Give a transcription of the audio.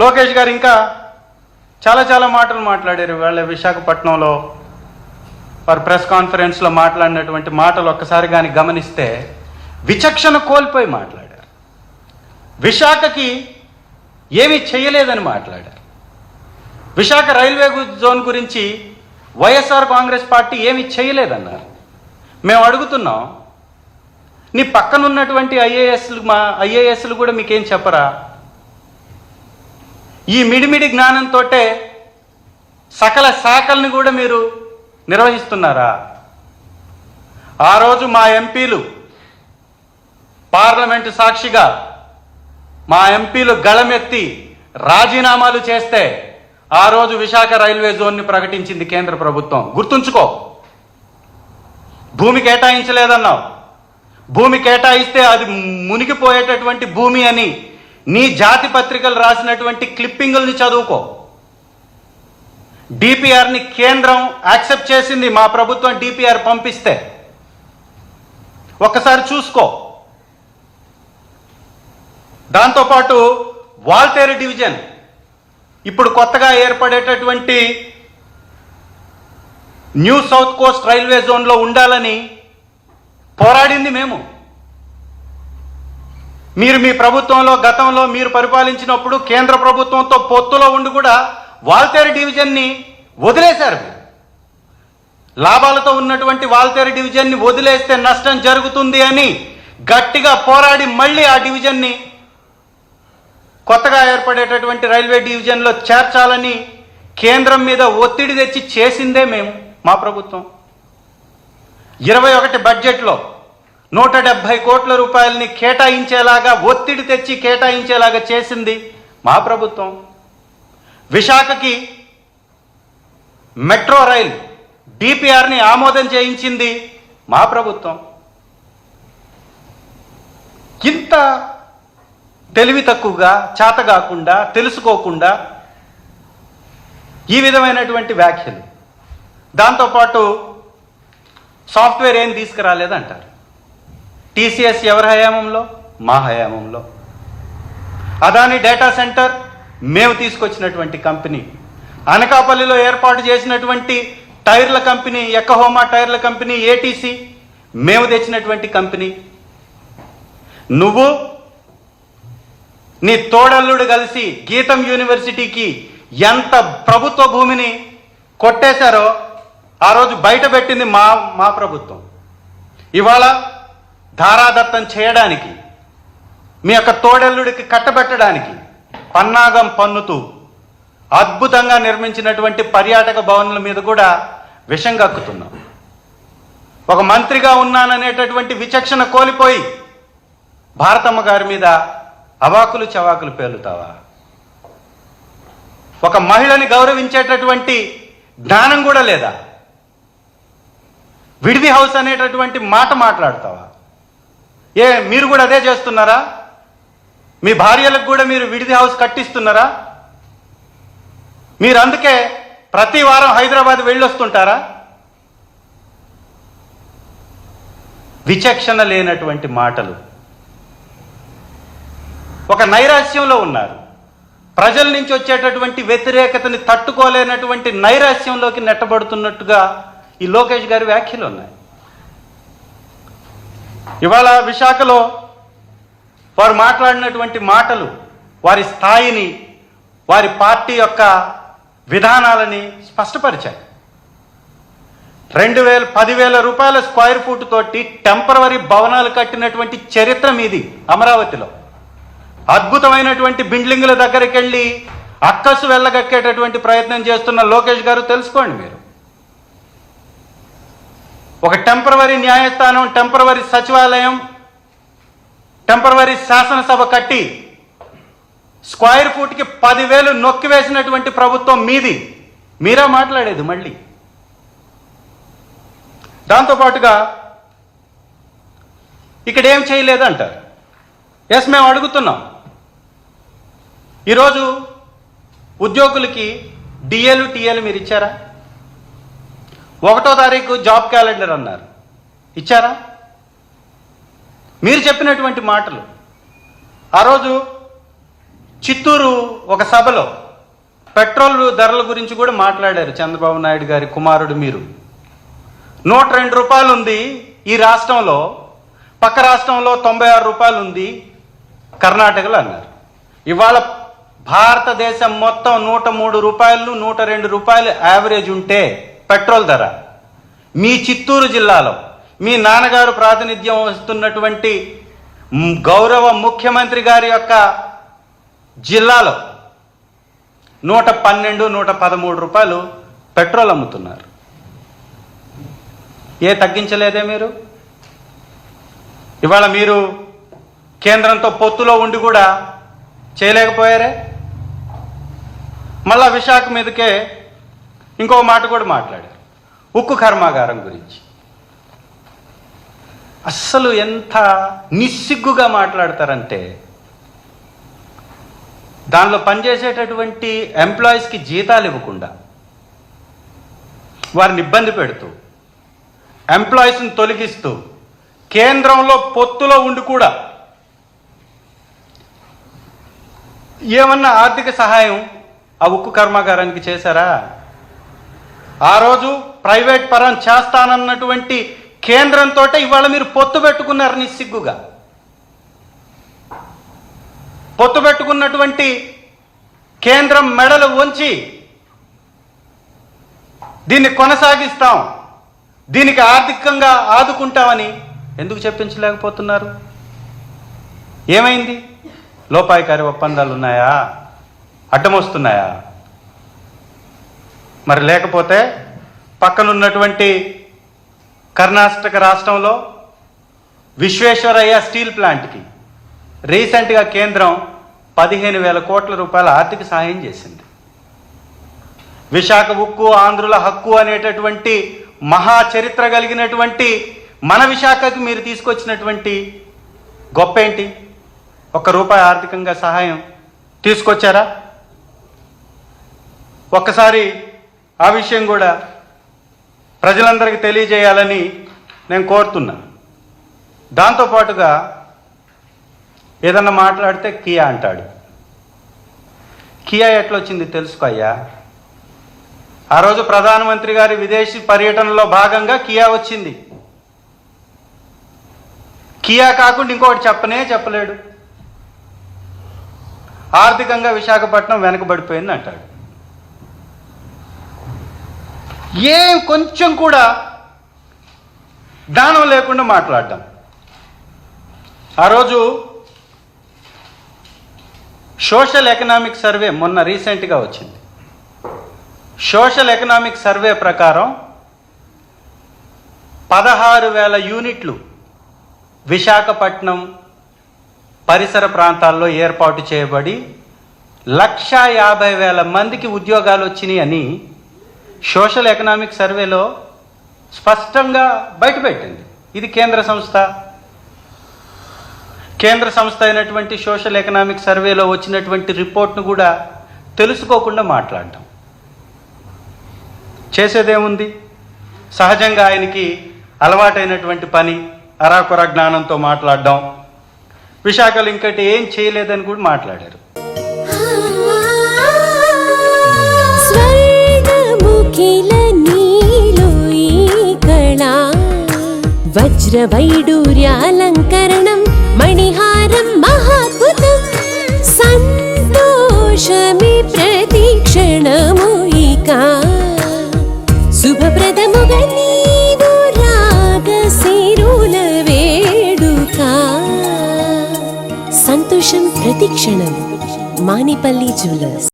లోకేష్ గారు ఇంకా చాలా మాటలు మాట్లాడారు. వాళ్ళ విశాఖపట్నంలో వారు ప్రెస్ కాన్ఫరెన్స్లో మాట్లాడినటువంటి మాటలు ఒక్కసారి కానీ గమనిస్తే విచక్షణ కోల్పోయి మాట్లాడారు. విశాఖకి ఏమీ చేయలేదని మాట్లాడారు. విశాఖ రైల్వే జోన్ గురించి వైఎస్ఆర్ కాంగ్రెస్ పార్టీ ఏమీ చేయలేదన్నారు. మేము అడుగుతున్నాం, నీ పక్కనున్నటువంటి ఐఏఎస్లు కూడా మీకేం చెప్పరా? ఈ మిడిమిడి జ్ఞానంతో సకల శాఖల్ని కూడా మీరు నిర్వహిస్తున్నారా? ఆ రోజు మా ఎంపీలు పార్లమెంటు సాక్షిగా మా ఎంపీలు గళమెత్తి రాజీనామాలు చేస్తే ఆ రోజు విశాఖ రైల్వే జోన్ని ప్రకటించింది కేంద్ర ప్రభుత్వం. గుర్తుంచుకో. భూమి కేటాయించలేదన్నావు. భూమి కేటాయిస్తే అది మునిగిపోయేటటువంటి భూమి అని నీ జాతి పత్రికలు రాసినటువంటి క్లిప్పింగుల్ని చదువుకో. డిపిఆర్ని కేంద్రం యాక్సెప్ట్ చేసింది. మా ప్రభుత్వం డిపిఆర్ పంపిస్తే ఒక్కసారి చూసుకో. దాంతోపాటు వాల్తేరు డివిజన్ ఇప్పుడు కొత్తగా ఏర్పడేటటువంటి న్యూ సౌత్ కోస్ట్ రైల్వే జోన్లో ఉండాలని పోరాడింది మేము. మీరు మీ ప్రభుత్వంలో గతంలో మీరు పరిపాలించినప్పుడు కేంద్ర ప్రభుత్వంతో పొత్తులో ఉండి కూడా వాల్తేరు డివిజన్ని వదిలేశారు. లాభాలతో ఉన్నటువంటి వాల్తేరు డివిజన్ని వదిలేస్తే నష్టం జరుగుతుంది అని గట్టిగా పోరాడి మళ్ళీ ఆ డివిజన్ని కొత్తగా ఏర్పడేటటువంటి రైల్వే డివిజన్లో చేర్చాలని కేంద్రం మీద ఒత్తిడి తెచ్చి చేసిందే మేము, మా ప్రభుత్వం. 21 బడ్జెట్లో 170 కోట్ల రూపాయలని కేటాయించేలాగా ఒత్తిడి తెచ్చి కేటాయించేలాగా చేసింది మా ప్రభుత్వం. విశాఖకి మెట్రో రైల్ డిపిఆర్ని ఆమోదం చేయించింది మా ప్రభుత్వం. ఇంత తెలివి తక్కువగా, చేతగాకుండా, తెలుసుకోకుండా ఈ విధమైనటువంటి వ్యాఖ్యలు. దాంతోపాటు సాఫ్ట్వేర్ ఏం తీసుకురాలేదంటారు. టీసీఎస్ ఎవరి హయాంలో? మా హయాంలో. అదాని డేటా సెంటర్ మేము తీసుకొచ్చినటువంటి కంపెనీ. అనకాపల్లిలో ఏర్పాటు చేసినటువంటి టైర్ల కంపెనీ, ఎక్కహోమా టైర్ల కంపెనీ, ఏటీసీ మేము తెచ్చినటువంటి కంపెనీ. నువ్వు నీ తోడల్లుడు కలిసి గీతం యూనివర్సిటీకి ఎంత ప్రభుత్వ భూమిని కొట్టేశారో ఆ రోజు బయట పెట్టింది మా ప్రభుత్వం. ఇవాళ ధారాదత్తం చేయడానికి, మీ యొక్క తోడల్లుడికి కట్టబెట్టడానికి పన్నాగం పన్నుతూ అద్భుతంగా నిర్మించినటువంటి పర్యాటక భవనాల మీద కూడా విషం కక్కుతున్నాం. ఒక మంత్రిగా ఉన్నాననేటటువంటి విచక్షణ కోల్పోయి భారతమ్మ గారి మీద అవాకులు చవాకులు పేలుతావా? ఒక మహిళని గౌరవించేటటువంటి జ్ఞానం కూడా లేదా? విడిది హౌస్ అనేటటువంటి మాట మాట్లాడతావా? మీరు కూడా అదే చేస్తున్నారా? మీ భార్యలకు కూడా మీరు విడిది హౌస్ కట్టిస్తున్నారా? మీరు అందుకే ప్రతి వారం హైదరాబాద్ వెళ్ళొస్తుంటారా? విచక్షణ లేనటువంటి మాటలు. ఒక నైరాశ్యంలో ఉన్నారు. ప్రజల నుంచి వచ్చేటటువంటి వ్యతిరేకతని తట్టుకోలేనటువంటి నైరాశ్యంలోకి నెట్టబడుతున్నట్టుగా ఈ లోకేష్ గారి వ్యాఖ్యలు ఉన్నాయి. ఇవాళ విశాఖలో వారు మాట్లాడినటువంటి మాటలు వారి స్థాయిని, వారి పార్టీ యొక్క విధానాలని స్పష్టపరిచాయి. 10,000 రూపాయల స్క్వేర్ ఫూట్ తోటి టెంపరవరీ భవనాలు కట్టినటువంటి చరిత్ర మీది. అమరావతిలో అద్భుతమైనటువంటి బిల్డింగుల దగ్గరికి వెళ్ళి అక్కసు వెళ్ళగక్కేటటువంటి ప్రయత్నం చేస్తున్న లోకేష్ గారు తెలుసుకోండి. మీరు ఒక టెంపరవరీ న్యాయస్థానం, టెంపరవరీ సచివాలయం, టెంపరవరీ శాసనసభ కట్టి స్క్వేర్ ఫూట్కి 10,000 నొక్కివేసినటువంటి ప్రభుత్వం మీది. మీరా మాట్లాడేది మళ్ళీ. దాంతోపాటుగా ఇక్కడ ఏం చేయలేదంటారు. ఎస్, మేము అడుగుతున్నాం. ఈరోజు ఉద్యోగులకి డిఏలు టీఏలు మీరు ఇచ్చారా? 1వ తారీఖు జాబ్ క్యాలెండర్ అన్నారు, ఇచ్చారా? మీరు చెప్పినటువంటి మాటలు ఆ రోజు చిత్తూరు ఒక సభలో పెట్రోల్ ధరల గురించి కూడా మాట్లాడారు చంద్రబాబు నాయుడు గారి కుమారుడు మీరు. 102 రూపాయలు ఉంది ఈ రాష్ట్రంలో, పక్క రాష్ట్రంలో 96 రూపాయలు ఉంది కర్ణాటకలో అన్నారు. ఇవాళ భారతదేశం మొత్తం 103 రూపాయలు 102 రూపాయలు యావరేజ్ ఉంటే పెట్రోల్ ధర, మీ చిత్తూరు జిల్లాలో మీ నాన్నగారు ప్రాతినిధ్యం వస్తున్నటువంటి గౌరవ ముఖ్యమంత్రి గారి యొక్క జిల్లాలో 112, 113 రూపాయలు పెట్రోల్ అమ్ముతున్నారు. తగ్గించలేదే మీరు? ఇవాళ మీరు కేంద్రంతో పొత్తులో ఉండి కూడా చేయలేకపోయారే. మళ్ళా విశాఖ మీదకే ఇంకో మాట కూడా మాట్లాడారు, ఉక్కు కర్మాగారం గురించి. అస్సలు ఎంత నిస్సిగ్గుగా మాట్లాడతారంటే, దానిలో పనిచేసేటటువంటి ఎంప్లాయీస్కి జీతాలు ఇవ్వకుండా వారిని ఇబ్బంది పెడుతూ, ఎంప్లాయీస్ని తొలగిస్తూ, కేంద్రంలో పొత్తులో ఉండి కూడా ఏమన్నా ఆర్థిక సహాయం ఆ ఉక్కు కర్మాగారానికి చేశారా? ఆ రోజు ప్రైవేట్ పరం చేస్తానన్నటువంటి కేంద్రంతో ఇవాళ మీరు పొత్తు పెట్టుకున్నారు నిస్సిగ్గుగా. పొత్తు పెట్టుకున్నటువంటి కేంద్రం మెడలు వంచి దీన్ని కొనసాగిస్తాం, దీనికి ఆర్థికంగా ఆదుకుంటామని ఎందుకు చెప్పించలేకపోతున్నారు? ఏమైంది? లోపాయికారి ఒప్పందాలు ఉన్నాయా? అడ్డమొస్తున్నాయా? మరి లేకపోతే పక్కనున్నటువంటి కర్ణాటక రాష్ట్రంలో విశ్వేశ్వరయ్య స్టీల్ ప్లాంట్కి రీసెంట్గా కేంద్రం 15,000 కోట్ల రూపాయల ఆర్థిక సహాయం చేసింది. విశాఖ ఉక్కు ఆంధ్రుల హక్కు అనేటటువంటి మహా చరిత్ర కలిగినటువంటి మన విశాఖకి మీరు తీసుకొచ్చినటువంటి గొప్ప ఏంటి? ₹1 ఆర్థికంగా సహాయం తీసుకొచ్చారా? ఒక్కసారి ఆ విషయం కూడా ప్రజలందరికీ తెలియజేయాలని నేను కోరుతున్నా. దాంతోపాటుగా ఏదన్నా మాట్లాడితే కియా అంటాడు. కియా ఎట్లొచ్చింది తెలుసుకో అయ్యా. ఆ రోజు ప్రధానమంత్రి గారి విదేశీ పర్యటనలో భాగంగా కియా వచ్చింది. కియా కాకుండా ఇంకొకటి చెప్పలేడు. ఆర్థికంగా విశాఖపట్నం వెనకబడిపోయింది అంటాడు. కొంచెం కూడా జ్ఞానం లేకుండా మాట్లాడడం. ఆ రోజు సోషల్ ఎకనామిక్ సర్వే మొన్న రీసెంట్గా వచ్చింది. సోషల్ ఎకనామిక్ సర్వే ప్రకారం 16,000 యూనిట్లు విశాఖపట్నం పరిసర ప్రాంతాల్లో ఏర్పాటు చేయబడి 150,000 మందికి ఉద్యోగాలు వచ్చినాయి అని సోషల్ ఎకనామిక్ సర్వేలో స్పష్టంగా బయటపెట్టింది. ఇది కేంద్ర సంస్థ అయినటువంటి సోషల్ ఎకనామిక్ సర్వేలో వచ్చినటువంటి రిపోర్ట్ను కూడా తెలుసుకోకుండా మాట్లాడడం. చేసేదేముంది? సహజంగా ఆయనకి అలవాటైనటువంటి పని అరాకొర జ్ఞానంతో మాట్లాడడం. విశాఖలో ఇంకటి ఏం చేయలేదని కూడా మాట్లాడారు. వజ్రవైడూర్యాలంకరణం మణిహారం మహాద్భుతం సంతోషమి ప్రతిక్షణము ఇక శుభప్రదముగా నీవు రాగసిరుల వేడుక. సంతోషం ప్రతిక్షణం. మానిపల్లి జ్యువెలర్స్.